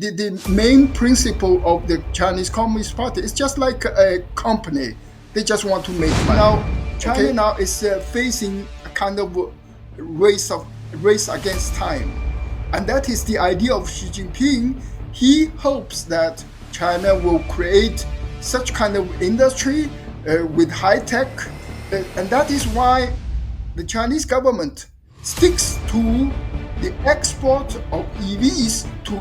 The main principle of the Chinese Communist Party is just like a company. They just want to make money. Now, China now is facing a kind of race against time. And that is the idea of Xi Jinping. He hopes that China will create such kind of industry with high tech. And that is why the Chinese government sticks to the export of EVs to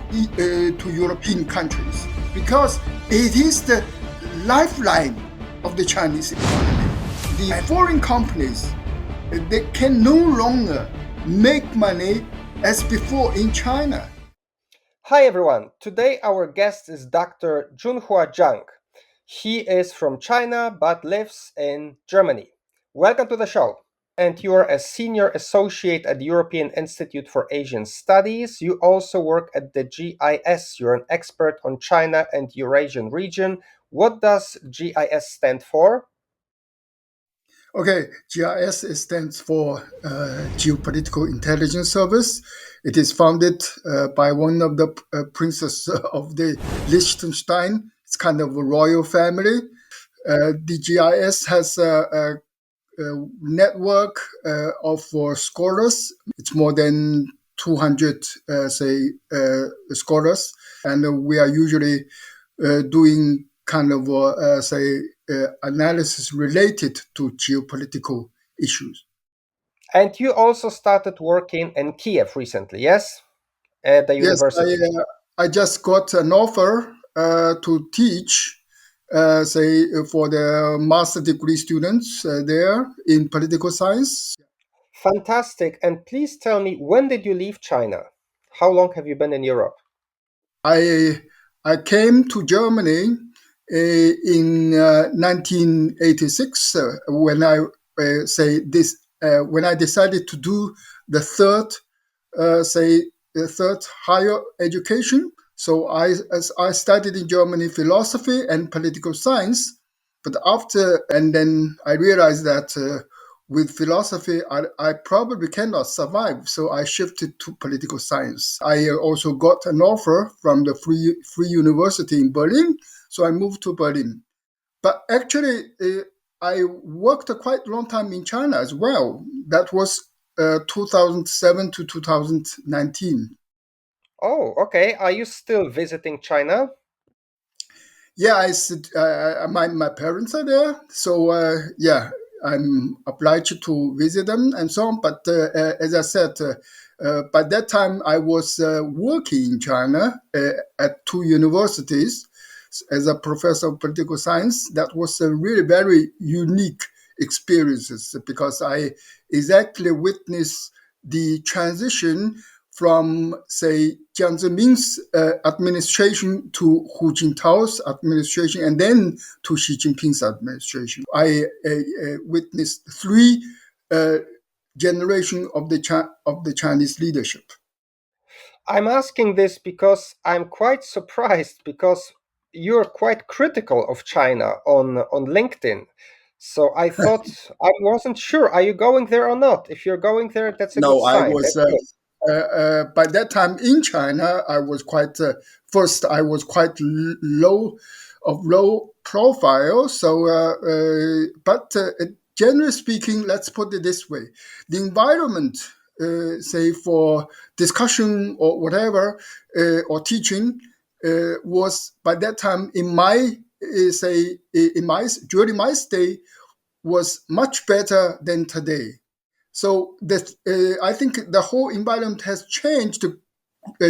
European countries, because it is the lifeline of the Chinese economy. The foreign companies, they can no longer make money as before in China. Hi everyone, today our guest is Dr. Junhua Zhang. He is from China but lives in Germany. Welcome to the show. And you are a senior associate at the European Institute for Asian Studies. You also work at the GIS. You're an expert on China and Eurasian region. What does GIS stand for? Okay, GIS stands for Geopolitical Intelligence Service. It is founded by one of the princes of the Liechtenstein. It's kind of a royal family. The GIS has a network of scholars. It's more than 200, scholars. And we are usually doing kind of, analysis related to geopolitical issues. And you also started working in Kiev recently, yes? At the Yes, university. I just got an offer to teach, for the master degree students there in political science. Fantastic. And please tell me, when did you leave China? How long have you been in Europe? I came to Germany in 1986 when I when I decided to do the third higher education. So I studied in Germany philosophy and political science, but then I realized that with philosophy I probably cannot survive, so I shifted to political science. I also got an offer from the Free University in Berlin, so I moved to Berlin. But actually, I worked a quite long time in China as well. That was 2007 to 2019. Oh, okay. Are you still visiting China? Yeah, my parents are there, so yeah, I'm obliged to visit them and so on. But as I said, by that time I was working in China at two universities as a professor of political science. That was a really very unique experiences, because I exactly witnessed the transition from, say, Jiang Zemin's administration to Hu Jintao's administration, and then to Xi Jinping's administration. I witnessed three generations of the Chinese leadership. I'm asking this because I'm quite surprised because you're quite critical of China on LinkedIn. So I thought I wasn't sure. Are you going there or not? If you're going there, that's a good No, I sign. was That's good. by that time in China. I was quite first. I was quite low profile. So, but generally speaking, let's put it this way: the environment, say for discussion or whatever, or teaching, was by that time in my during my stay was much better than today. So I think the whole environment has changed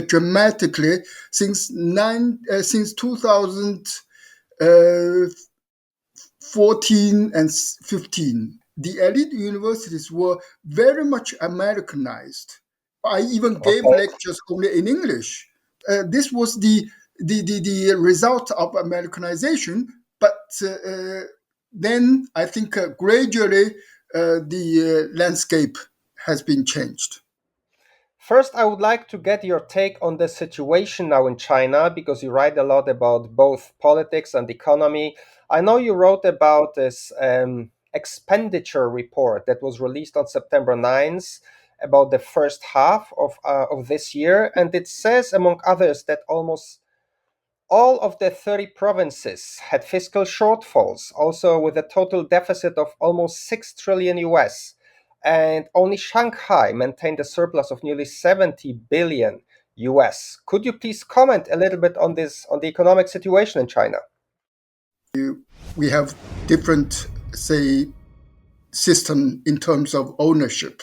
dramatically since 2014 and 15. The elite universities were very much Americanized. I even gave Okay. lectures only in English. This was the result of Americanization, but then I think gradually the landscape has been changed. First, I would like to get your take on the situation now in China because you write a lot about both politics and economy. I know you wrote about this expenditure report that was released on September 9th, about the first half of this year, and it says, among others, that almost all of the 30 provinces had fiscal shortfalls, also with a total deficit of almost 6 trillion US. And only Shanghai maintained a surplus of nearly 70 billion US. Could you please comment a little bit on this, on the economic situation in China? We have different, say, system in terms of ownership.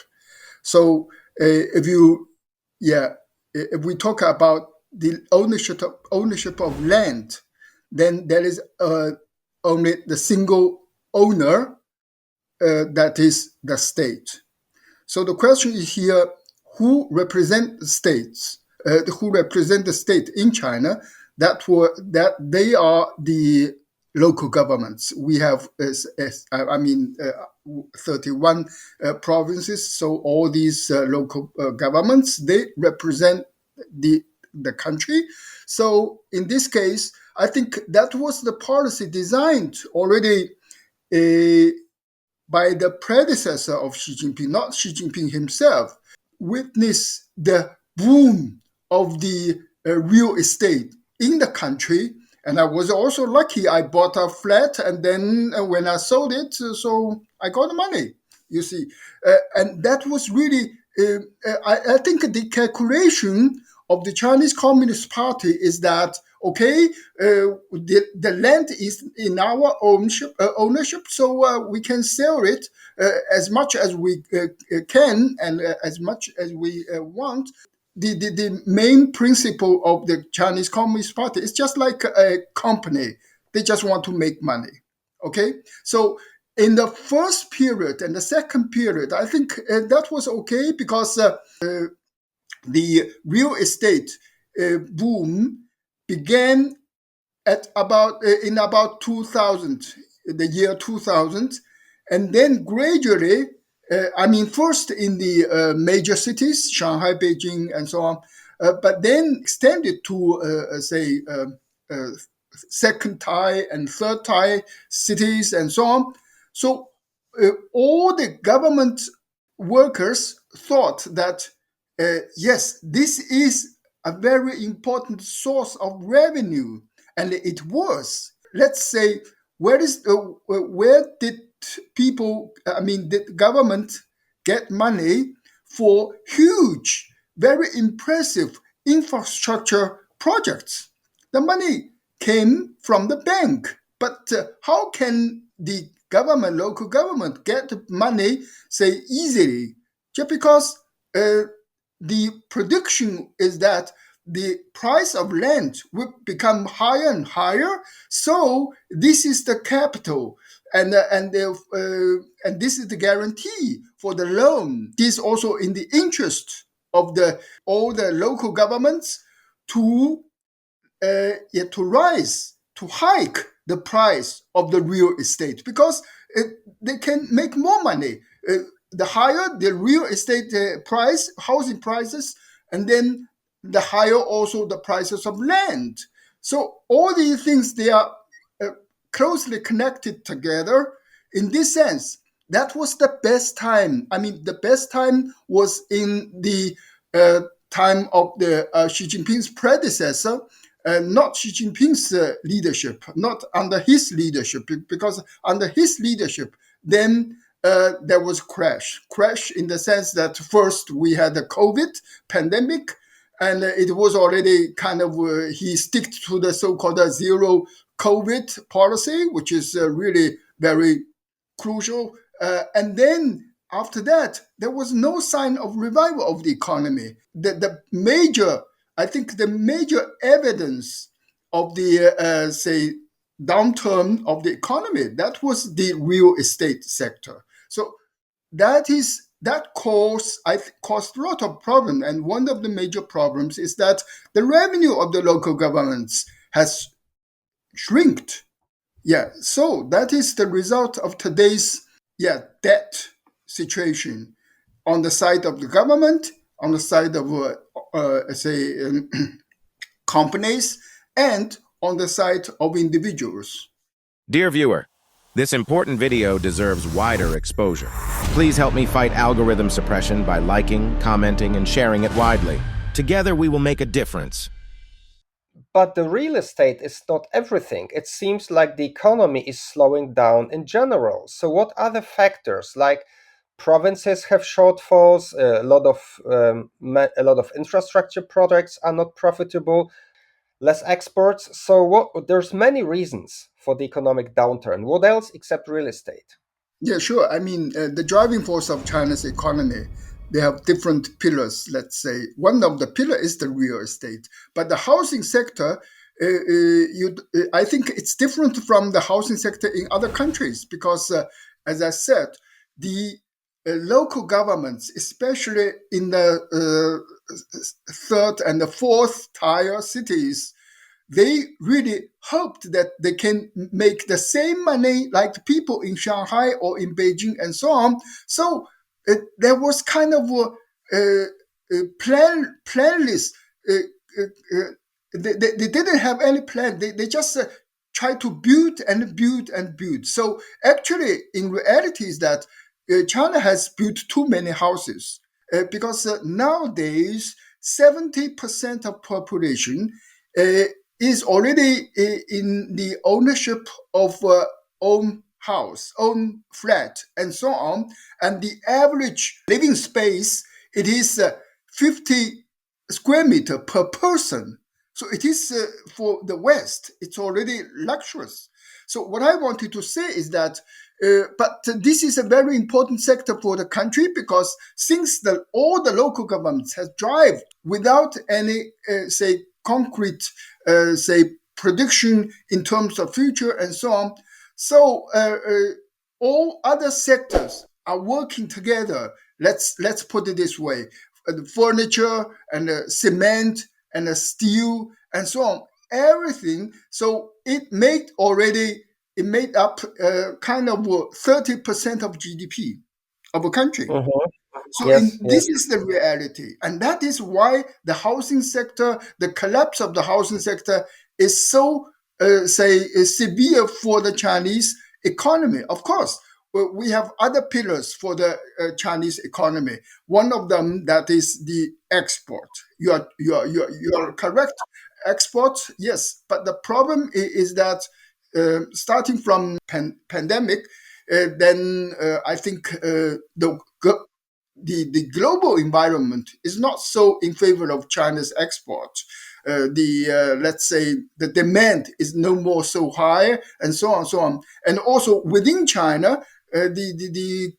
So if we talk about the ownership of land, then there is only the single owner, that is the state. So the question is here: who represent the states? Who represent the state in China? That they are the local governments. We have, 31 provinces. So all these local governments, they represent the country. So in this case, I think that was the policy designed already by the predecessor of Xi Jinping, not Xi Jinping himself. Witness the boom of the real estate in the country. And I was also lucky. I bought a flat, and then when I sold it, so I got the money, you see. And that was really, I think the calculation of the Chinese Communist Party is that, okay, the land is in our ownership, so we can sell it as much as we can and as much as we want. The main principle of the Chinese Communist Party is just like a company. They just want to make money. Okay? So in the first period and the second period, I think that was okay because the real estate boom began at in about 2000, the year 2000, and then gradually, first in the major cities, Shanghai, Beijing, and so on, but then extended to, second tier and third tier cities and so on. So all the government workers thought that, yes, this is a very important source of revenue, and it was. Let's say, where did the government get money for huge, very impressive infrastructure projects? The money came from the bank, but how can the local government, get money, say, easily? Just because the prediction is that the price of land will become higher and higher. So this is the capital, and this is the guarantee for the loan. This is also in the interest of all the local governments to hike the price of the real estate, because they can make more money. The higher the real estate price, housing prices, and then the higher also the prices of land. So all these things, they are closely connected together. In this sense, that was the best time. The best time was in the time of the Xi Jinping's predecessor, not Xi Jinping's leadership, not under his leadership, because under his leadership, then there was crash in the sense that first we had the COVID pandemic, and it was already kind of, he stick to the so-called zero COVID policy, which is really very crucial. And then after that, there was no sign of revival of the economy. The major evidence of the, downturn of the economy, that was the real estate sector. So that caused a lot of problems. And one of the major problems is that the revenue of the local governments has shrinked. Yeah, so that is the result of today's debt situation on the side of the government, on the side of companies, and on the side of individuals. Dear viewer, This important video deserves wider exposure. Please help me fight algorithm suppression by liking, commenting, and sharing it widely. Together we will make a difference. But the real estate is not everything. It seems like the economy is slowing down in general. So what other factors, like provinces have shortfalls, a lot of infrastructure projects are not profitable, less exports. So there's many reasons for the economic downturn. What else except real estate? Yeah, sure. I mean, the driving force of China's economy, they have different pillars, let's say. One of the pillar is the real estate. But the housing sector, I think it's different from the housing sector in other countries because, as I said, the local governments, especially in the third and the fourth tier cities, they really hoped that they can make the same money like the people in Shanghai or in Beijing and so on. So there was kind of a planless. Uh, they didn't have any plan. They just tried to build and build and build. So actually, in reality, is that China has built too many houses because nowadays 70% of population is already in the ownership of own house, own flat, and so on. And the average living space, it is 50 square meter per person. So it is for the West, it's already luxurious. So what I wanted to say is that, but this is a very important sector for the country because since all the local governments have drive without any, say, concrete, say, prediction in terms of future and so on. So all other sectors are working together. Let's put it this way: the furniture and the cement and the steel and so on, everything. So it made up kind of 30% of GDP of a country. Mhm. So Yes, this yes. is the reality. And that is why the housing sector, the collapse of the housing sector is so, severe for the Chinese economy. Of course, we have other pillars for the Chinese economy. One of them that is the export. You are correct. Export, yes. But the problem is that starting from pandemic, then I think the global environment is not so in favor of China's export. Let's say the demand is no more so high, and so on, so on. And also within China, the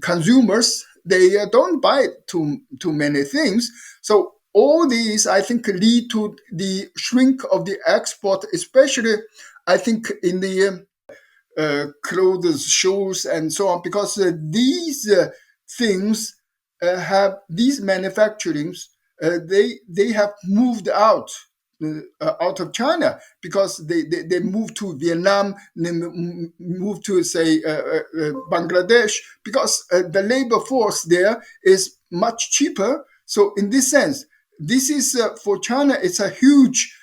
consumers, they don't buy too many things. So all these, I think, lead to the shrink of the export, especially I think in the clothes, shoes, and so on, because these things have these manufacturings. They have moved out of China because they moved to Vietnam, they moved to say Bangladesh because the labor force there is much cheaper. So in this sense, this is for China. It's a huge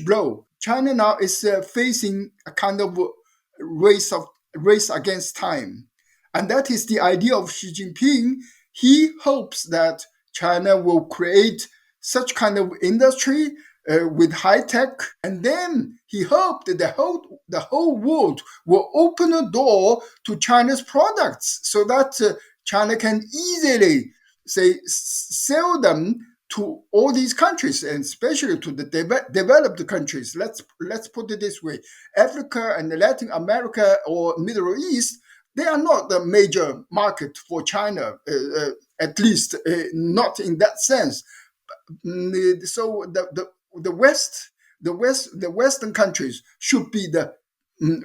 blow. China now is facing a kind of race against time, and that is the idea of Xi Jinping. He hopes that China will create such kind of industry with high tech, and then he hoped that the whole world will open a door to China's products, so that China can easily say sell them to all these countries, and especially to the developed countries. Let's put it this way: Africa and Latin America or Middle East, they are not the major market for China, at least not in that sense. So the Western countries should be the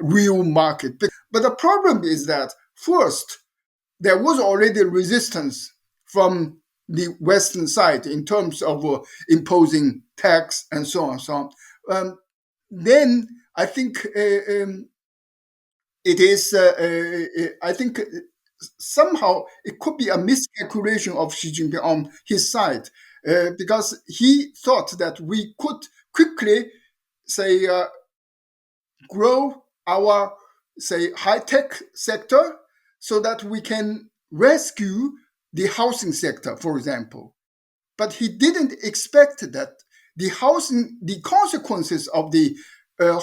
real market. But the problem is that first, there was already resistance from the Western side in terms of imposing tax and so on, so on. Then I think it is. I think somehow it could be a miscalculation of Xi Jinping on his side, because he thought that we could quickly say grow our, say, high-tech sector so that we can rescue the housing sector, for example. But he didn't expect that the consequences of the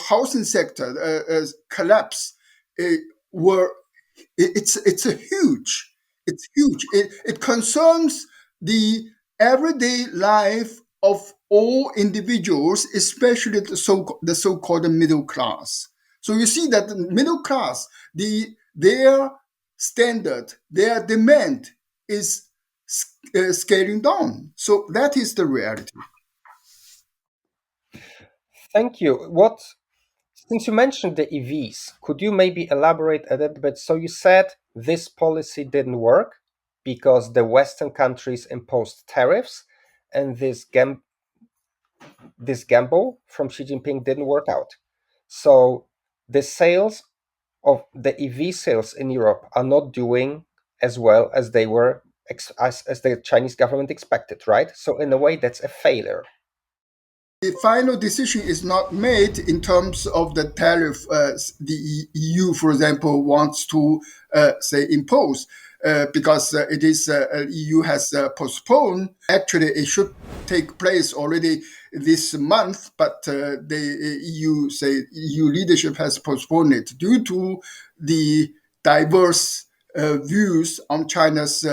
housing sector collapse were it's a huge. It's huge. It concerns the everyday life of all individuals, especially the so-called middle class. So you see that the middle class, their standard, their demand is scaling down. So that is the reality. Thank you. Since you mentioned the EVs, could you maybe elaborate a little bit? So you said this policy didn't work because the Western countries imposed tariffs, and this gamble from Xi Jinping didn't work out. So the sales of the EV sales in Europe are not doing as well as they were as the Chinese government expected, right? So in a way, that's a failure. The final decision is not made in terms of the tariff the EU, for example, wants to say impose because it is EU has postponed. Actually, it should take place already this month, but the EU leadership has postponed it due to the diverse views on China's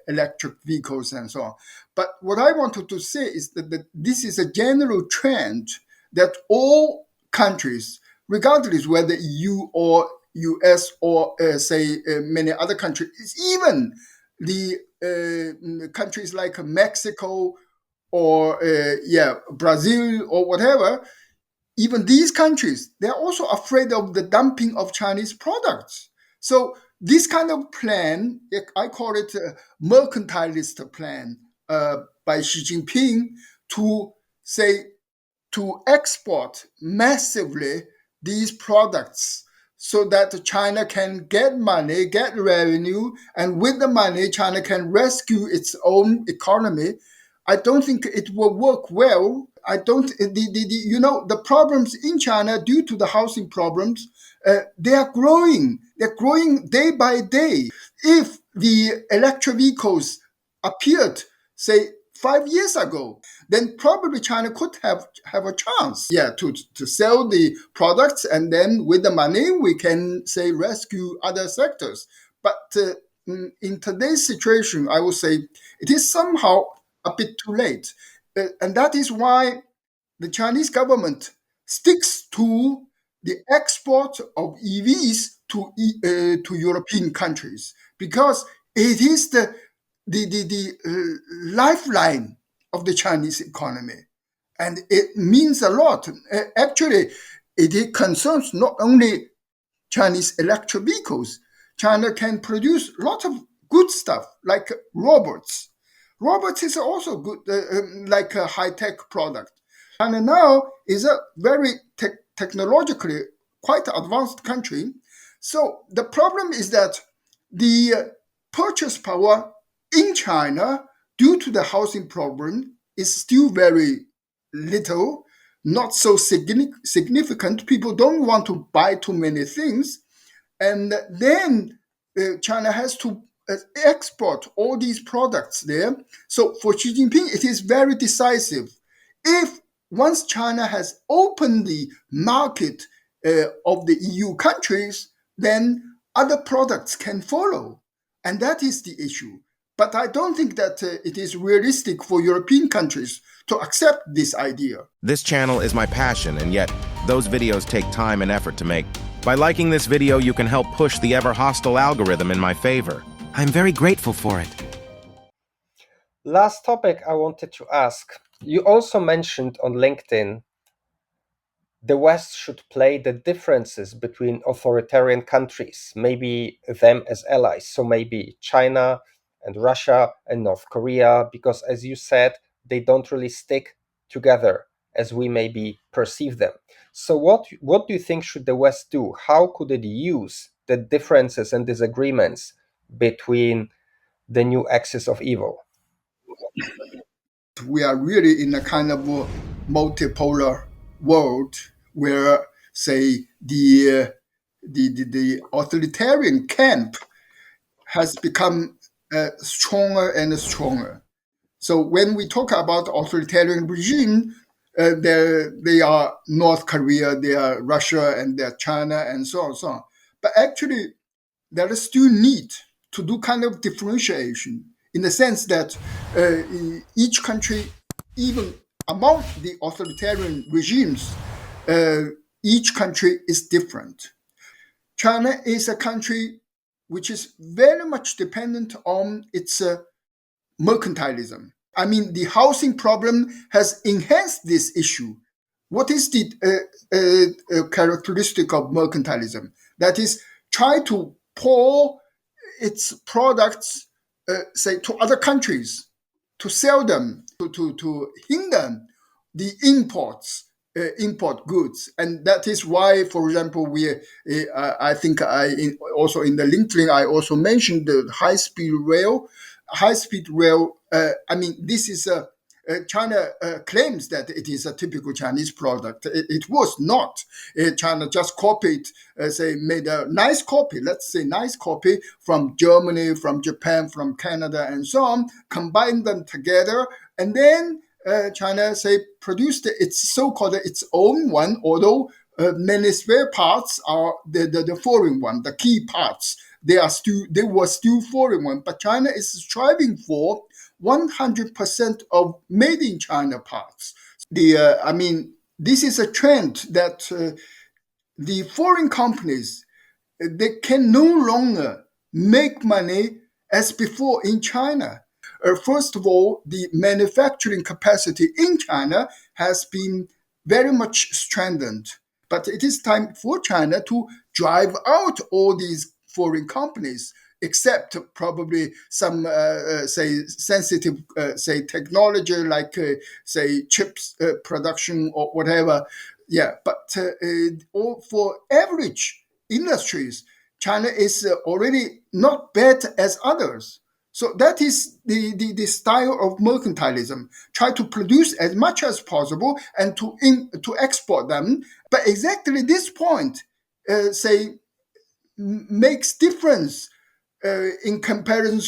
electric vehicles and so on. But what I wanted to say is that this is a general trend that all countries, regardless whether EU or US or many other countries, even the countries like Mexico or Brazil or whatever, even these countries, they're also afraid of the dumping of Chinese products. So this kind of plan, I call it a mercantilist plan by Xi Jinping to export massively these products so that China can get money, get revenue, and with the money, China can rescue its own economy. I don't think it will work well. I don't. The problems in China due to the housing problems, they are growing. They're growing day by day. If the electric vehicles appeared, say, 5 years ago, then probably China could have a chance, to sell the products, and then with the money we can say rescue other sectors. But in today's situation, I would say it is somehow a bit too late, and that is why the Chinese government sticks to the export of EVs to European countries because it is the lifeline of the Chinese economy, and it means a lot. Actually, it concerns not only Chinese electric vehicles. China can produce a lot of good stuff like robots. Robots is also good, like a high-tech product. China now is a very technologically quite advanced country. So the problem is that the purchase power in China, due to the housing problem, is still very little, not so significant. People don't want to buy too many things. And then China has to export all these products there. So for Xi Jinping, it is very decisive. If once China has opened the market of the EU countries, then other products can follow. And that is the issue. But I don't think that it is realistic for European countries to accept this idea. This channel is my passion, and yet those videos take time and effort to make. By liking this video, you can help push the ever-hostile algorithm in my favor. I'm very grateful for it. Last topic I wanted to ask. You also mentioned on LinkedIn the West should play the differences between authoritarian countries, maybe them as allies. So maybe China and Russia and North Korea, because as you said, they don't really stick together as we maybe perceive them. So what do you think should the West do? How could it use the differences and disagreements between the new axis of evil? We are really in a kind of multipolar world where, say, the the authoritarian camp has become stronger and stronger. So when we talk about authoritarian regime, they are North Korea, they are Russia, and they are China, and so on and so on. But actually, there is still need to do kind of differentiation in the sense that each country, even among the authoritarian regimes, each country is different. China is a country which is very much dependent on its mercantilism. I mean, the housing problem has enhanced this issue. What is the characteristic of mercantilism? That is, try to pour its products, say, to other countries, to sell them, to hinder the import goods. And that is why, for example, I think also in the LinkedIn, I also mentioned the high-speed rail. High-speed rail, this is China claims that it is a typical Chinese product. It was not. China just copied, made a nice copy, let's say nice copy from Germany, from Japan, from Canada, and so on, combined them together, and then China, produced its so-called its own one, although many spare parts are the foreign one, the key parts. They were still foreign one, but China is striving for 100% of made in China parts. This is a trend that the foreign companies, they can no longer make money as before in China. First of all, the manufacturing capacity in China has been very much strengthened. But it is time for China to drive out all these foreign companies, except probably some, sensitive, technology like, chips production or whatever. Yeah, but for average industries, China is already not bad as others. So that is the style of mercantilism. Try to produce as much as possible and to export them. But exactly this point, makes difference in comparison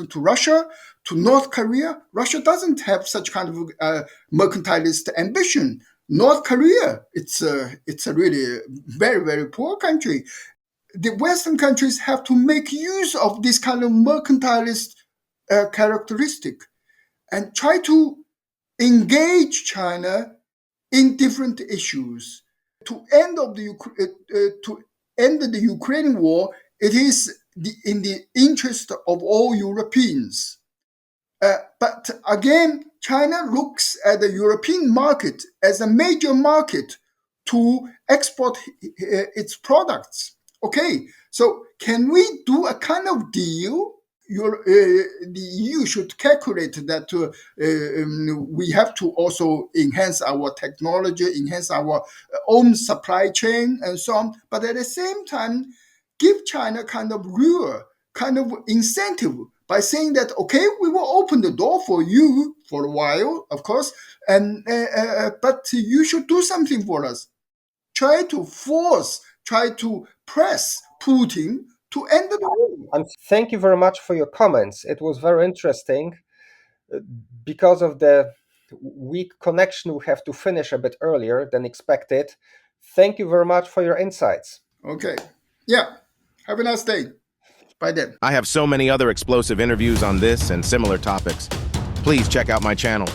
to Russia, to North Korea. Russia doesn't have such kind of mercantilist ambition. North Korea, it's a really very, very poor country. The Western countries have to make use of this kind of mercantilist characteristic and try to engage China in different issues. To end the Ukrainian war, it is in the interest of all Europeans. But again, China looks at the European market as a major market to export its products. Okay, so can we do a kind of deal? The EU should calculate that we have to also enhance our technology, enhance our own supply chain, and so on. But at the same time, give China kind of lure, kind of incentive by saying that, okay, we will open the door for you for a while, of course, but you should do something for us. Try to press Putin to end the war. And thank you very much for your comments. It was very interesting. Because of the weak connection, we have to finish a bit earlier than expected. Thank you very much for your insights. Okay. Yeah. Have a nice day. Bye then. I have so many other explosive interviews on this and similar topics. Please check out my channel.